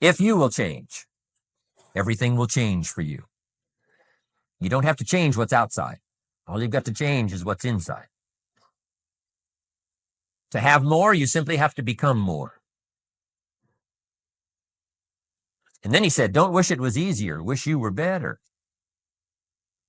If you will change, everything will change for you. You don't have to change what's outside. All you've got to change is what's inside. To have more, you simply have to become more. And then he said, don't wish it was easier. Wish you were better.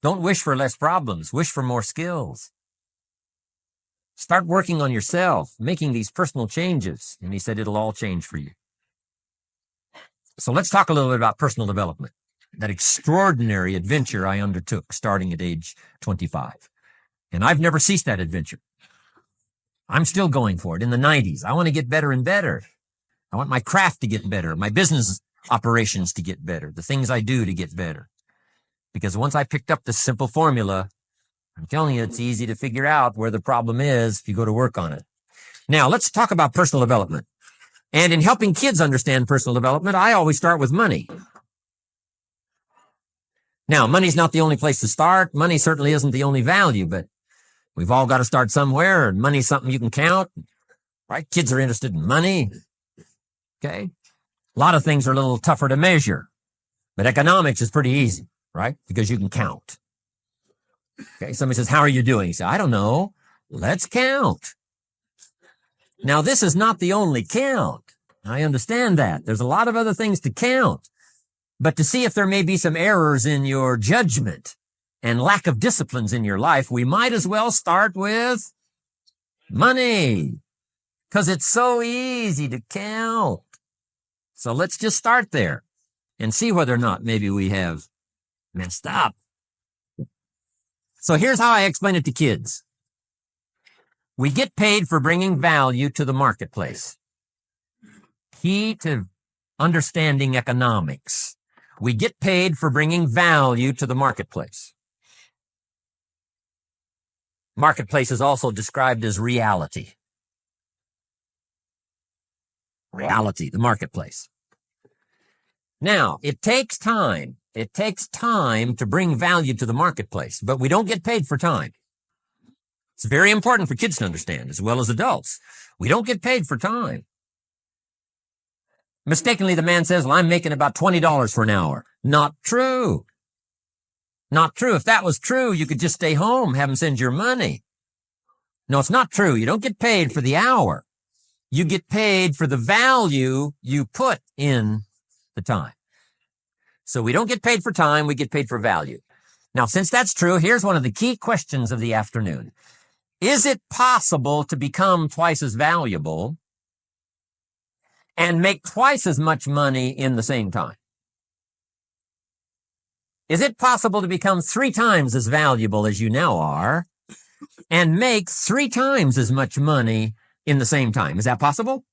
Don't wish for less problems. Wish for more skills. Start working on yourself, making these personal changes. And he said, it'll all change for you. So let's talk a little bit about personal development, that extraordinary adventure I undertook starting at age 25. And I've never ceased that adventure. I'm still going for it in the 90s. I want to get better and better. I want my craft to get better, my business operations to get better, the things I do to get better. Because once I picked up this simple formula, I'm telling you, it's easy to figure out where the problem is if you go to work on it. Now, let's talk about personal development. And in helping kids understand personal development, I always start with money. Now, money's not the only place to start. Money certainly isn't the only value, but we've all got to start somewhere, and money's something you can count, right? Kids are interested in money. Okay. A lot of things are a little tougher to measure, but economics is pretty easy, right? Because you can count. Okay. Somebody says, how are you doing? You say, I don't know. Let's count. Now, this is not the only count. I understand that. There's a lot of other things to count, but to see if there may be some errors in your judgment and lack of disciplines in your life, we might as well start with money, because it's so easy to count. So let's just start there and see whether or not maybe we have messed up. So here's how I explain it to kids. We get paid for bringing value to the marketplace. Key to understanding economics. We get paid for bringing value to the marketplace. Marketplace is also described as reality. Reality, the marketplace. Now, it takes time. It takes time to bring value to the marketplace, but we don't get paid for time. It's very important for kids to understand, as well as adults. We don't get paid for time. Mistakenly, the man says, well, I'm making about $20 for an hour. Not true. Not true. If that was true, you could just stay home, have him send your money. No, it's not true. You don't get paid for the hour. You get paid for the value you put in the time. So we don't get paid for time, we get paid for value. Now, since that's true, here's one of the key questions of the afternoon. Is it possible to become twice as valuable and make twice as much money in the same time? Is it possible to become 3 times as valuable as you now are and make 3 times as much money in the same time? Is that possible?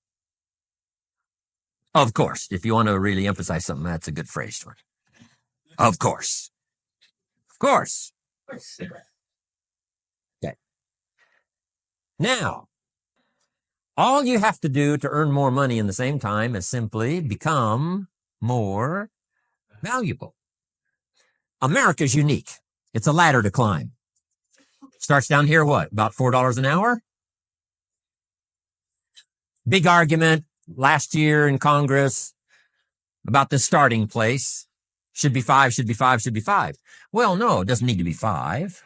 Of course. If you want to really emphasize something, that's a good phrase for it. Of course. Of course. Okay. Now, all you have to do to earn more money in the same time is simply become more valuable. America's unique. It's a ladder to climb. Starts down here, what, about $4 an hour? Big argument last year in Congress about the starting place. Should be 5, should be 5, should be 5. Well, no, it doesn't need to be 5.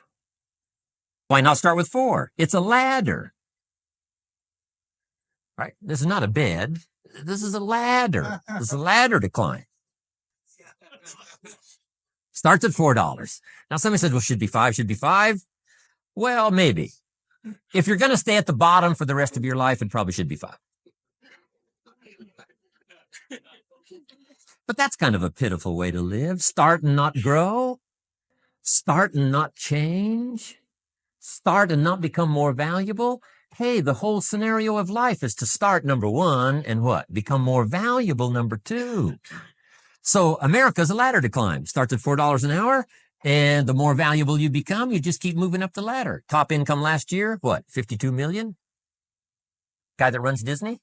Why not start with 4? It's a ladder. Right? This is not a bed. This is a ladder. This is a ladder to climb. Starts at $4. Now, somebody says, well, should be 5, should be 5. Well, maybe. If you're going to stay at the bottom for the rest of your life, it probably should be 5. But that's kind of a pitiful way to live. Start and not grow. Start and not change. Start and not become more valuable. Hey, the whole scenario of life is to start, number 1, and what? Become more valuable, number 2. So America's a ladder to climb. Starts at $4 an hour, and the more valuable you become, you just keep moving up the ladder. Top income last year, what, 52 million? Guy that runs Disney?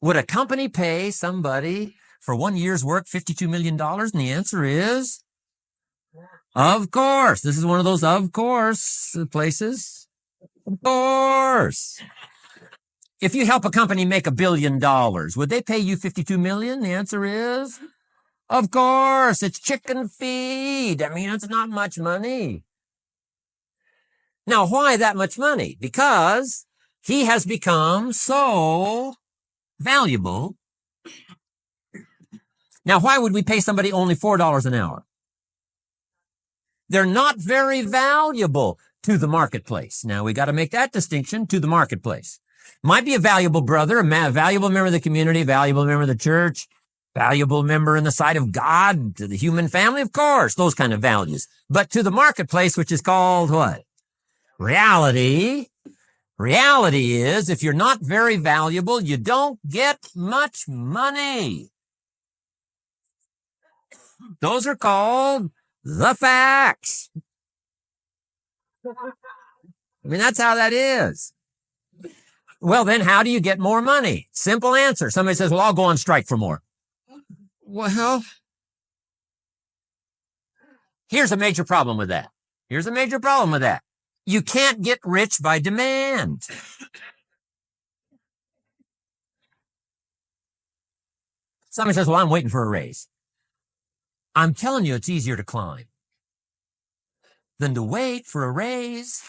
Would a company pay somebody for 1 year's work $52 million? And the answer is, of course. This is one of those of course places. Of course. If you help a company make $1 billion, would they pay you $52 million? The answer is, of course, it's chicken feed. I mean, it's not much money. Now, why that much money? Because he has become so valuable. Now, why would we pay somebody only $4 an hour? They're not very valuable to the marketplace. Now, we got to make that distinction, to the marketplace. Might be a valuable brother, a valuable member of the community, valuable member of the church, valuable member in the sight of God, to the human family, of course, those kind of values. But to the marketplace, which is called what? Reality. Reality is, if you're not very valuable, you don't get much money. Those are called the facts. I mean, that's how that is. Well, then how do you get more money? Simple answer. Somebody says, well, I'll go on strike for more. Well, here's a major problem with that. Here's a major problem with that. You can't get rich by demand. Somebody says, well, I'm waiting for a raise. I'm telling you, it's easier to climb than to wait for a raise.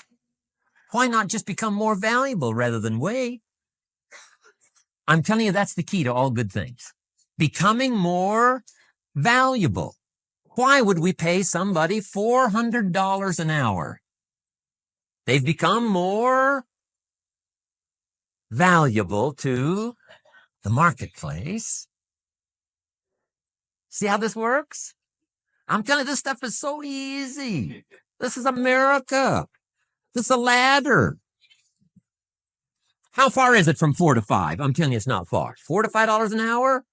Why not just become more valuable rather than wait? I'm telling you, that's the key to all good things. Becoming more valuable. Why would we pay somebody $400 an hour? They've become more valuable to the marketplace. See how this works? I'm telling you, this stuff is so easy. This is America. This is a ladder. How far is it from 4 to 5? I'm telling you, it's not far. $4 to $5 an hour?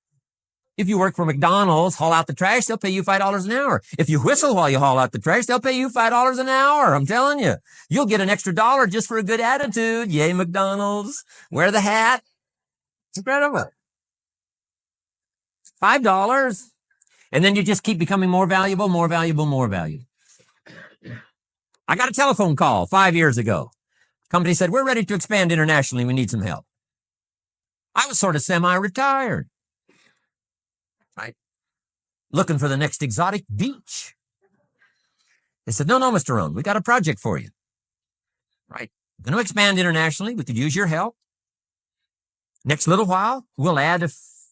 If you work for McDonald's, haul out the trash, they'll pay you $5 an hour. If you whistle while you haul out the trash, they'll pay you $5 an hour. I'm telling you, you'll get an extra dollar just for a good attitude. Yay, McDonald's. Wear the hat. It's incredible. $5. And then you just keep becoming more valuable, more valuable, more valuable. I got a telephone call 5 years ago. Company said, we're ready to expand internationally. We need some help. I was sort of semi-retired. Right? Looking for the next exotic beach. They said, no, Mr. Rohn, we got a project for you. Right? We're going to expand internationally. We could use your help. Next little while, we'll add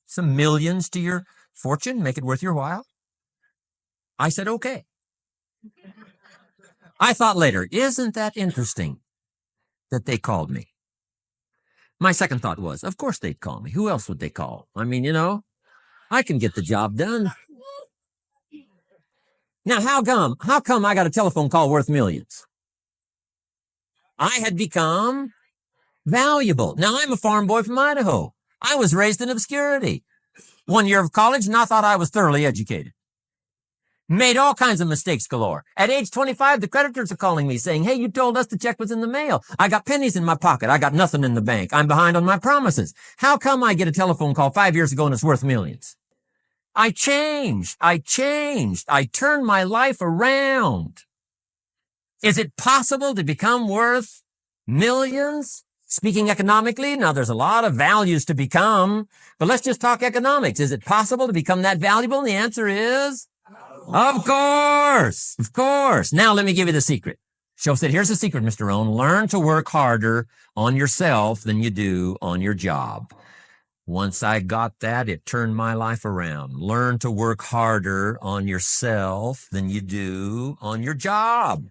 some millions to your fortune, make it worth your while. I said, okay. I thought later, isn't that interesting that they called me? My second thought was, of course they'd call me. Who else would they call? I mean, I can get the job done. Now, how come I got a telephone call worth millions? I had become valuable. Now, I'm a farm boy from Idaho. I was raised in obscurity. 1 year of college, and I thought I was thoroughly educated. Made all kinds of mistakes galore. At age 25, the creditors are calling me saying, hey, you told us the check was in the mail. I got pennies in my pocket. I got nothing in the bank. I'm behind on my promises. How come I get a telephone call 5 years ago and it's worth millions? I changed. I turned my life around. Is it possible to become worth millions? Speaking economically, now there's a lot of values to become, but let's just talk economics. Is it possible to become that valuable? And the answer is, of course. Now let me give you the secret. Show said, here's the secret, Mr. Rohn. Learn to work harder on yourself than you do on your job. Once I got that, it turned my life around. Learn to work harder on yourself than you do on your job.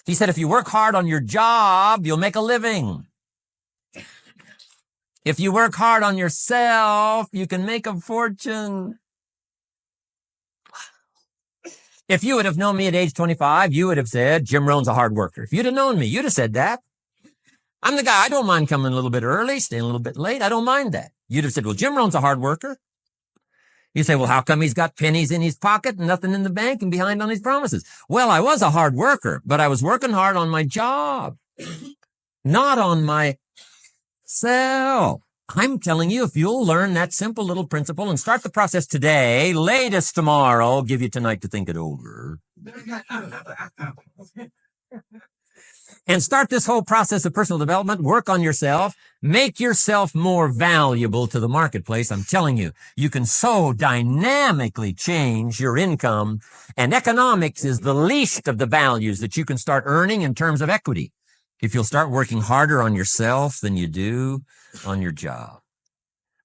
He said, if you work hard on your job, you'll make a living. If you work hard on yourself, you can make a fortune. If you would have known me at age 25, you would have said, Jim Rohn's a hard worker. If you'd have known me, you'd have said that. I'm the guy, I don't mind coming a little bit early, staying a little bit late. I don't mind that. You'd have said, well, Jim Rohn's a hard worker. You say, well, how come he's got pennies in his pocket and nothing in the bank and behind on his promises? Well, I was a hard worker, but I was working hard on my job, not on myself. I'm telling you, if you'll learn that simple little principle and start the process today, latest tomorrow, give you tonight to think it over. And start this whole process of personal development. Work on yourself. Make yourself more valuable to the marketplace. I'm telling you, you can so dynamically change your income. And economics is the least of the values that you can start earning in terms of equity if you'll start working harder on yourself than you do on your job.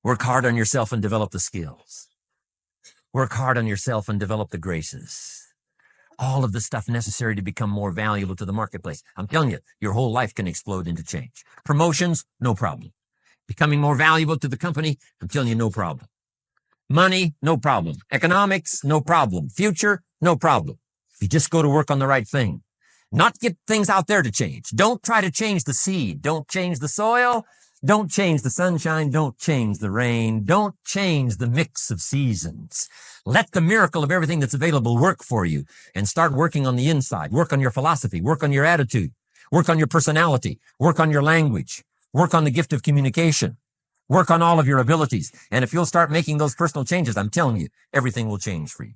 Work hard on yourself and develop the skills. Work hard on yourself and develop the graces. All of the stuff necessary to become more valuable to the marketplace. I'm telling you, your whole life can explode into change. Promotions, no problem. Becoming more valuable to the company, I'm telling you, no problem. Money, no problem. Economics, no problem. Future, no problem. If you just go to work on the right thing. Not get things out there to change. Don't try to change the seed. Don't change the soil. Don't change the sunshine. Don't change the rain. Don't change the mix of seasons. Let the miracle of everything that's available work for you and start working on the inside. Work on your philosophy. Work on your attitude. Work on your personality. Work on your language. Work on the gift of communication. Work on all of your abilities. And if you'll start making those personal changes, I'm telling you, everything will change for you.